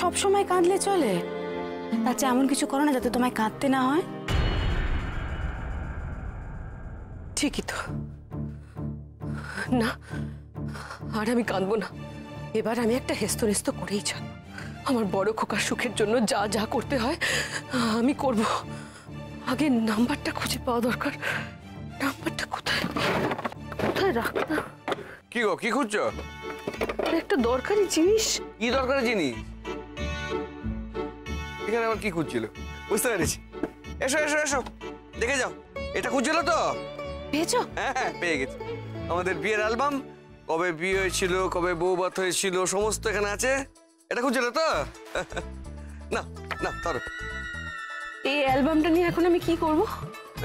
সব সময় কাঁদলে চলে? তার চেয়ে এমন কিছু করো না যাতে তোমায় কাঁদতে না হয়। ঠিকই তো। না, আর আমি কাঁদবো না। এবার আমি একটা হেস্তনেস্ত করেই ছাড়ব। আমার বড় খোকার সুখের জন্য যা যা করতে হয় আমি করব। আগে নাম্বারটা খুঁজে পাওয়া দরকার। নাম্বারটা কোথায় কোথায় রাখলাম? কি গো, কি খুঁজছো? একটা দরকারি জিনিস। কি দরকারি জিনিস? এখানে আবার কি খুঁজছিল? বুঝতে পেরেছি। এসো এসো এসো, দেখে যাও। এটা খুঁজছিল তো? পেয়েছো? হ্যাঁ হ্যাঁ, পেয়ে গেছি। আমাদের বিয়ের অ্যালবাম, কবে বিয়ে হয়েছিল, কবে বউভাত হয়েছিল, সমস্ত এখানে আছে। এটা খুঁজছিল তো? না না, ধরো। এই অ্যালবামটা নিয়ে এখন আমি কি করব?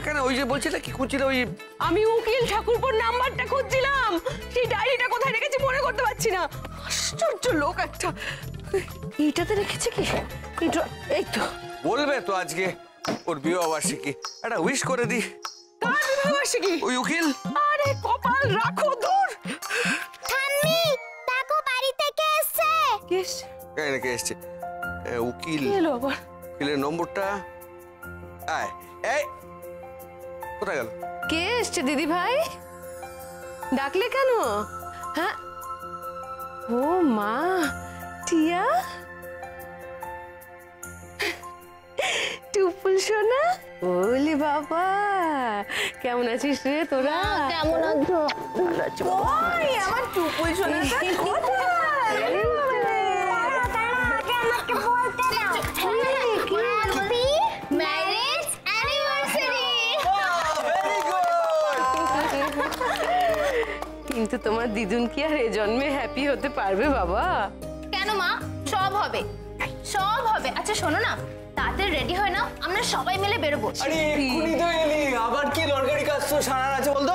এখানে ওই যে বলছিলে কি খুঁজছিল, ওই আমি উকিল ঠাকুরপুর নাম্বারটা খুঁজছিলাম। সেই ডায়েরিটা কোথায় রেখেছি মনে করতে পারছি না। আশ্চর্য লোক একটা। এইটাতে রেখেছে কি? এই তো। বলবে তো আজকে ওর বিবাহ বার্ষিকী, একটা উইশ করে দি। কার বিবাহ বার্ষিকী? ওই উকিল। আরে কপাল রাখো দূর। ঠাম্মি, দেখো বাড়ি থেকে এসেছে। কে এসছে? কে এসছে? উকিল। এলো আবার। উকিলের নম্বরটা। আয় এই, কোথায় গেল? কে এসছে দিদি ভাই? ডাকলে কেন? হ্যাঁ, ও মা, টিয়া, টুপুল সোনা। ওলি বাবা, কেমন আছিস রে তোরা? কেমন আছো? ভালো আছি বাবা। ওই আমার টুপুল সোনাটা কোথায়? আমাকে বলতে দাও। Happy marriage anniversary. কিন্তু তোমার দিদুন কি আর এ জন্মে হ্যাপি হতে পারবে বাবা? কেন মা, সব হবে, সব হবে। আচ্ছা শোনো না, তাড়াতাড়ি রেডি হয় না, আমরা সবাই মিলে বেরোবো। আরে এক্ষুনি তো এলি, আবার কি দরকারি কাজ তো সারার আছে বলতো?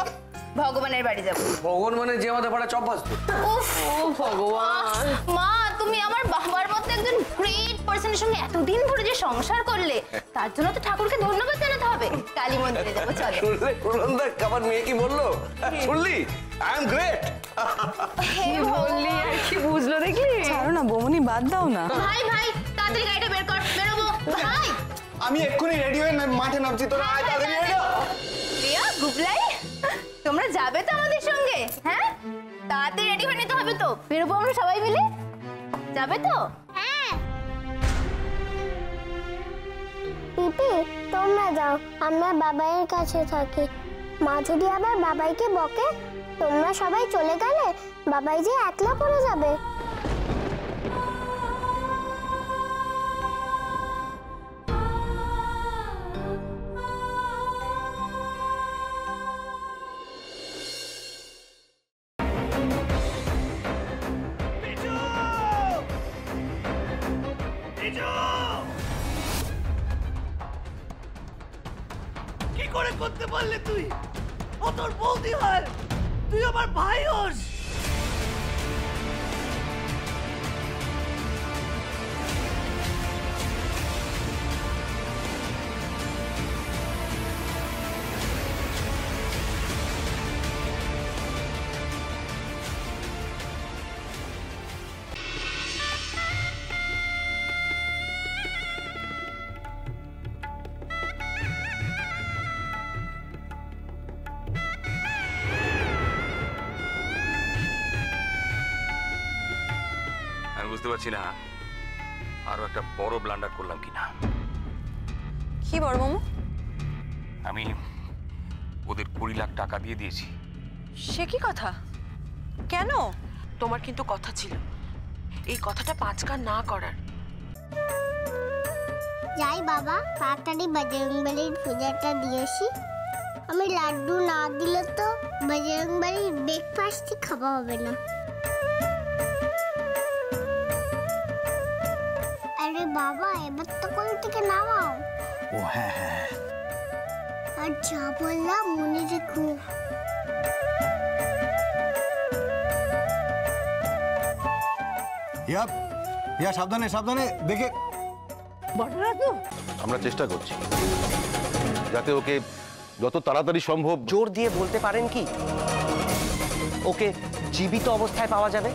ভগবানের বাড়ি যাবো। ভগবান মানে যে আমাদের পাড়া চপ ভাজতো। উফ, ও ভগবান। মা তুমি আমার বাবার মতো একজন গ্রেট পারসনের সঙ্গে এতদিন ধরে যে সংসার করলে, তার জন্য তো ঠাকুরকে ধন্যবাদ জানাতে হবে। কালী মন্দিরে যাবো, চলো। শুনলে কুলন্দা আমার মেয়ে কি বললো? শুনলি? I am great. কি বললি আর কি বুঝলো দেখলি? ছাড়ো না বৌমনি, বাদ দাও না। ভাই ভাই তাড়াতাড়ি গাড়িটা বের কর, বেরোবো। ভাই আমি এক্ষুনি রেডি হয়ে মাঠে নামছি, তোরা আয় তাড়াতাড়ি রেডি হ। রিয়া, গুবলাই, তোমরা যাবে তো আমাদের সঙ্গে? হ্যাঁ, তাড়াতাড়ি রেডি হয়ে নিতে হবে তো, বেরোবো আমরা সবাই মিলে। যাবে তো? হ্যাঁ। পিপি, তোমরা যাও, আমরা বাবাইয়ের কাছে থাকি। মা যদি আবার বাবাইকে বকে, তোমরা সবাই চলে গেলে বাবাই যে একলা পড়ে যাবে। কি করে করতে পারলে তুই? ও তোর বৌদি হয়, তুই আমার ভাই হোস। বুঝতে পারছি না আরো একটা বড় ব্লান্ডার করলাম কিনা। কি বড় মামু? আমি ওদের 20 লাখ টাকা দিয়ে দিয়েছি। সে কি কথা? কেন? তোমার কিন্তু কথা ছিল এই কথাটা 5 কান না করার। যাই বাবা, তাড়াতাড়ি বজরংবলীর পূজাটা দিয়েছি। আমি লাড্ডু না দিলে তো বজরংবলীর ব্রেকফাস্টই খাওয়া হবে না। আরে বাবা, এবার তো কোল থেকে নামাও। ও হ্যাঁ হ্যাঁ, আর যা বললাম মনে রেখো। ইয়া সাবধানে সাবধানে দেখে। আমরা চেষ্টা করছি যাতে ওকে যত তাড়াতাড়ি সম্ভব। জোর দিয়ে বলতে পারেন কি ওকে জীবিত অবস্থায় পাওয়া যাবে?